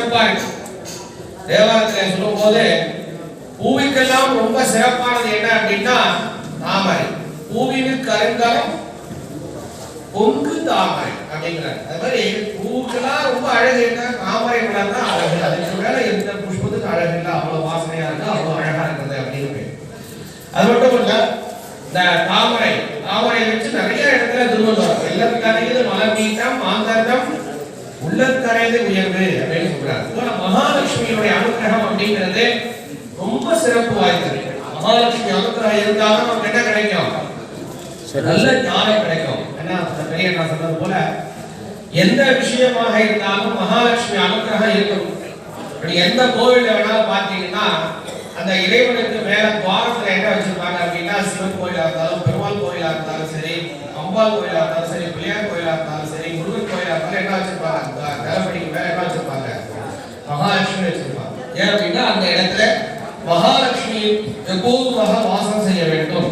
சிறப்பா இருக்கு. தேவாரத்துல சொல்லும் போது பூவிக்கெல்லாம் ரொம்ப சிறப்பானது என்ன அப்படின்னா தாமரை. பூவினுக்கு கருங்கலம் பொங்கு தாமரை அப்படிங்கிறார். அது மாதிரி பூக்கெல்லாம் ரொம்ப அழகு என்ன, தாமரை மலர் தான் அழகு. அதுக்கு மேல எந்த புஷ்பத்துக்கு அழகு இல்லை, அவ்வளவு வாசனையா இருக்கு, அவ்வளவு அழகா இருக்குது அப்படின்னு. அது மட்டும் இல்ல, இந்த தாமரை வச்சு நிறைய இடத்துல திருவள்ளுவர் வெள்ளக்கரையில் மலர் நீட்டம் மாந்தர்தம் உள்ளக்கரைந்து உயர்வு அப்படின்னு சொல்றாரு. மகாலட்சுமியுடைய அனுகிரகம் அப்படிங்கிறது ரொம்ப சிறப்பு வாய்ந்தது. மகாலட்சுமி அனுகிரகம் இருந்தாலும் நமக்கு என்ன கிடைக்கும்? நல்ல ஞானம் கிடைக்கும். ஏன்னா பெரிய நான் சொன்னது போல எந்த விஷயமாக இருந்தாலும் மகாலட்சுமி அனுகிரகம் இருக்கணும். எந்த கோவில வேணாலும் பார்த்தீங்கன்னா அந்த இறைவனுக்கு மேல துவாரத்துல என்ன வச்சிருப்பாங்க அப்படின்னா, சிவன் கோயிலா இருந்தாலும் பெருமாள் கோயிலா இருந்தாலும் சரி, அம்பாள் கோயிலா இருந்தாலும் சரி, பிள்ளையார் கோயிலா இருந்தாலும் சரி, முருகன் கோயிலா இருந்தாலும் என்ன வச்சிருப்பாங்க? கலப்படிக்கு மேல என்ன வச்சிருப்பாங்க? மகாலட்சுமி வச்சிருப்பாங்க. ஏன் அப்படின்னா அந்த இடத்துல மகாலட்சுமி எப்போதுமாக வாசம் செய்ய வேண்டும்.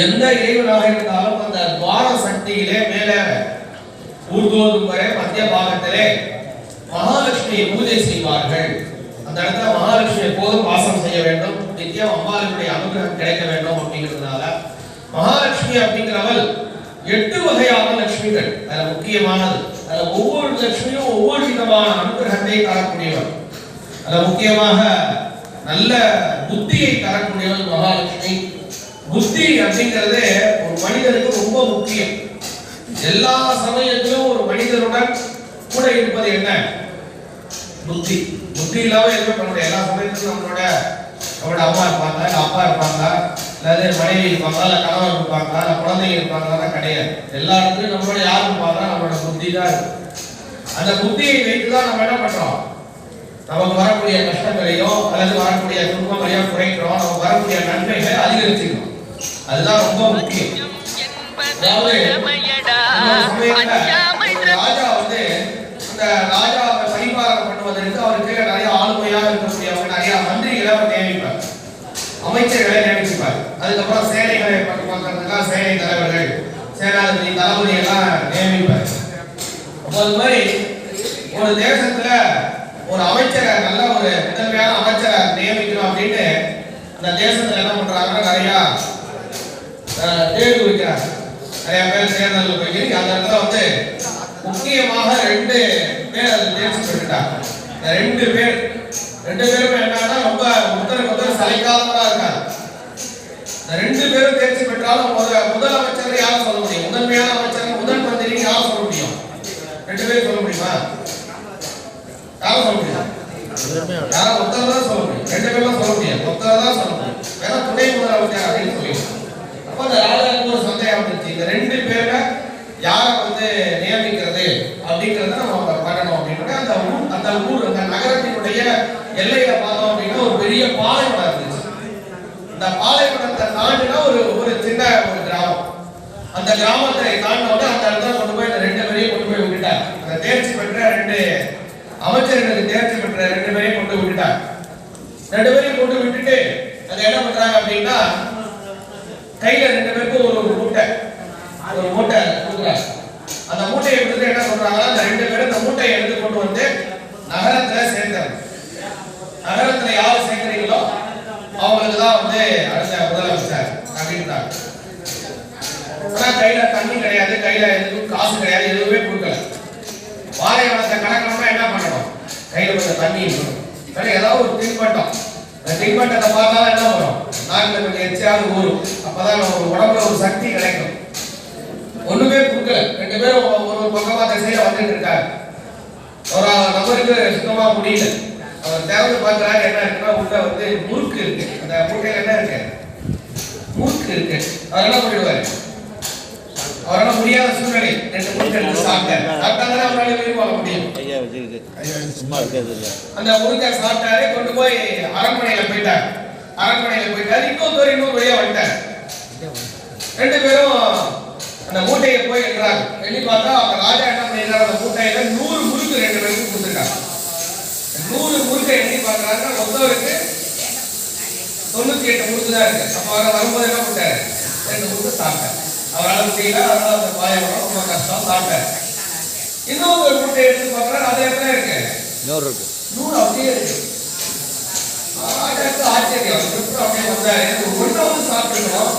எந்த இறைவனாக இருந்தாலும் அந்த துவார சக்தியிலே மேல ஊர்தோறும் வரை மத்திய பாகத்திலே மகாலட்சுமியை பூஜை செய்வார்கள். அந்த இடத்துல மகாலட்சுமி எப்போதும் வாசம் செய்ய வேண்டும், நித்தியம் அம்பாளுடைய அனுகிரகம் கிடைக்க வேண்டும் அப்படிங்கிறதுனால மகாலட்சுமி அப்படிங்கிறவள் 8 வகையான லட்சுமிகள். அதுல முக்கியமானது, அதுல ஒவ்வொரு லட்சுமியும் ஒவ்வொரு விதமான அனுகிரகத்தை தரக்கூடியவள். அதுல முக்கியமாக நல்ல புத்தியை தரக்கூடியவள் மகாலட்சுமி. புத்தி அப்படிங்கிறது ஒரு மனிதனுக்கு ரொம்ப முக்கியம். எல்லா சமயத்திலும் ஒரு மனிதனுடன் கூட இருப்பது என்ன? புத்தி. புத்தி இல்லாம எதுவுமே பண்ண முடியாது. எல்லா சமயத்திலும் நம்மளோட அம்மா இருப்பாங்க, இல்ல அப்பா இருப்பாங்க, இல்ல மனைவி இருப்பாங்க, இல்ல கணவன் இருப்பாங்க, இல்ல குழந்தைங்க இருப்பாங்க, கிடையாது. எல்லா இடத்துலயும் நம்மளோட யார் இருப்பாங்க? நம்மளோட புத்தி தான் இருக்கு. அந்த புத்தியை வைத்துதான் நம்ம என்ன பண்றோம்? நமக்கு வரக்கூடிய கஷ்டங்களையோ அல்லது வரக்கூடிய துன்பங்களையோ குறைக்கிறோம், நமக்கு வரக்கூடிய நன்மைகளை அதிகரிச்சுக்கிறோம். அதுதான் ரொம்ப முக்கியம். அதாவது ராஜா வந்து இந்த ராஜாவை பரிபாலனை பண்ணுவதற்கு அவருக்கு நிறைய ஆளுமையாக இருக்கக்கூடியவங்க நிறைய மந்திரிகளை அவர் நியமிப்பார், அமைச்சர்களை நியமிப்பார். அதுக்கப்புறம் சேனைகளை பார்க்கறதுக்காக சேனை தலைவர்கள், சேனாதிபதி, தளபதி எல்லாம் நியமிப்பார். அது மாதிரி ஒரு தேசத்துல ஒரு அமைச்சரை, நல்ல ஒரு முதன்மையான அமைச்சரை நியமிக்கணும் அப்படின்னு அந்த தேசத்துல என்ன பண்றாங்கன்னா நிறைய தேர்வு வைக்கிறாங்க. நிறைய பேர் தேர்தல் போய் அந்த இடத்துல வந்து முக்கியமாக 2 பேர் அதை தேர்ச்சி பெற்றுட்டாங்க. இந்த 2 பேரும் என்னன்னா ரொம்ப ஒருத்தருக்கு சளைக்காதவரா இருக்காங்க. இந்த 2 பேரும் தேர்ச்சி பெற்றாலும் முதல் அமைச்சர் யாரும் சொல்ல முடியும்? முதன்மையான அமைச்சர், முதல் மந்திரி யாரும் சொல்ல முடியும்? 2 பேரும் சொல்ல முடியுமா? யாரும் சொல்ல முடியும்? யாரும் ஒருத்தர் தான் சொல்ல முடியும். 2 பேரும் சொல்ல முடியாது, ஒருத்தர் தான் சொல்ல முடியும். வேணா துணை முதலமைச்சர் அப்படின்னு சொல்லிடுவோம். அப்ப அந்த ராஜாவுக்கு ஒரு சந்தேகம் வந்துருச்சு, இந்த 2 பேரை யாரை வந்து நியமிக்கிறது அப்படிங்கறத நம்ம பண்ணணும் அப்படின்னு. அந்த ஊர் அந்த நகரத்தினுடைய எல்லையில பார்த்தோம் அப்படின்னா ஒரு பெரிய பாலைவனம் இருந்துச்சு. அந்த பாலைவனத்தை தாண்டினா ஒரு சின்ன ஒரு கிராமம். அந்த கிராமத்தை தாண்டினோட அந்த இடத்துல கொண்டு போய் இந்த 2 பேரையும் கொண்டு போய் விட்டுட்டார். அந்த தேர்ச்சி பெற்ற 2 அமைச்சர்களுக்கு தேர்ச்சி பெற்ற 2 பேரையும் கொண்டு விட்டுட்டார். 2 பேரையும் கொண்டு விட்டுட்டு அதை என்ன பண்றாங்க அப்படின்னா, கையில 2 பேருக்கும் ஒரு மூட்டை கொடுக்குறாங்க. அந்த மூட்டையை கொடுத்து என்ன சொல்றாங்கன்னா, அந்த 2 பேரும் அந்த மூட்டையை எடுத்து கொண்டு வந்து நகரத்துல சேர்த்தாங்க. நகரத்துல யாரு சேர்க்கிறீங்களோ அவங்களுக்கு தான் வந்து அடுத்த முதலமைச்சர் அப்படின்ட்டாங்க. ஆனா கையில தண்ணி கிடையாது, கையில எதுவும் காசு கிடையாது, எதுவுமே கொடுக்கல. பாலைவனத்தை கணக்கணும்னா என்ன பண்ணணும்? கையில கொஞ்சம் தண்ணி இருக்கணும், ஏதாவது ஒரு தின்பட்டம். அந்த தின்பட்டத்தை பார்த்தா என்ன வரும்? நாட்டில் கொஞ்சம் எச்சையாவது ஊறும். அப்பதான் நம்ம உடம்புல ஒரு சக்தி கிடைக்கும். ஒண்ணுமே கொடுக்கல. 2 பேரும் ஒரு பக்கமா திசையில வந்துட்டு இருக்காரு. ஒரு நபருக்கு சுத்தமா முடியல. அவர் திறந்து பார்க்கிறாரு, என்ன இருக்குன்னா உள்ள வந்து முறுக்கு இருக்கு. அந்த மூட்டையில என்ன இருக்கு? முறுக்கு இருக்கு. அவர் என்ன பண்ணிடுவாரு? அவரால் முடியாத சூழ்நிலை 2 முறுக்கு எடுத்து சாப்பிட்டாரு. அவரால் உயிர் வாழ முடியும். அந்த முறுக்கை சாப்பிட்டாரு, கொண்டு போய் அரண்மனையில போயிட்டாரு. இன்னொரு வழியா வந்துட்டாரு. 2 பேரும் அந்த மூட்டையை போய் எடுறாங்க. எண்ணி பார்த்தா அந்த ராஜா என்ன பண்ணிருக்காரு, அந்த மூட்டையில 100 முறுக்கு 2 பேருக்கு கொடுத்துருக்காங்க. 100 முறுக்கை எண்ணி பார்க்கறாங்க, ஒருத்தருக்கு 98 முறுக்கு தான் இருக்கு. அப்ப அவர் வரும்போது என்ன பண்ணிட்டாரு? 2 முறுக்கு சாப்பிட்டாரு. அவரால் முடியல, அதனால அந்த பாயம் ரொம்ப கஷ்டம், சாப்பிட்டாரு. இன்னொரு மூட்டை எடுத்து பார்க்கறாரு, அது எத்தனை இருக்கு? நூறு அப்படியே இருக்கு. ராஜாக்கு ஆச்சரியம், எப்படி அப்படியே வந்தாரு? ஒன்றை வந்து சாப்பிட்டுக்கணும்,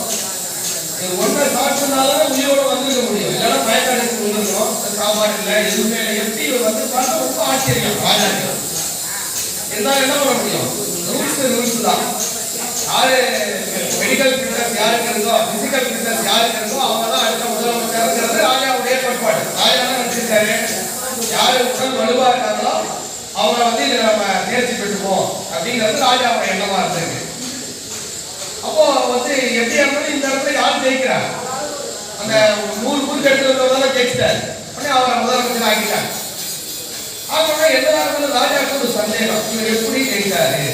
ஒன்றை சாப்பிட்டதுனால உயிரோட வந்துருக்க முடியும், இல்லைன்னா பயக்கடைக்கு வந்துருக்கணும். சாப்பாடு இல்லை, எதுவுமே இல்லை, எப்படி வந்து பார்த்தா ரொம்ப ஆச்சரியம் ராஜாக்கு. இருந்தாலும் என்ன பண்ண முடியும்? ரூல்ஸ் தான். யாரு மெடிக்கல் ஃபிட்னஸ் யாருக்கு இருக்கோ, பிசிக்கல் ஃபிட்னஸ் யாருக்கு இருக்கோ அவங்க தான் அடுத்த முதலமைச்சர். ராஜாவுடைய கோட்பாடு. ராஜா தான் நினைச்சிருக்காரு, யாரு உடல் வலுவா இருக்காங்களோ அவங்க வந்து இதை நம்ம தேர்ச்சி பெற்றுப்போம் அப்படிங்கிறது ராஜாவோட எண்ணமா இருந்திருக்கு. அப்போ வந்து எப்படி இருந்தாலும் இந்த இடத்துல யார் ஜெயிக்கிறார்? அந்த 100 குறுக்கு எடுத்துட்டு ஜெயிச்சிட்டாரு. உடனே அவரை முதலமைச்சர் ஆக்கிட்டாங்க. ஆகவே எல்லாருக்கும் ராஜாவுக்கு ஒரு சந்தேகம், இவர் எப்படி ஜெயித்தாரு?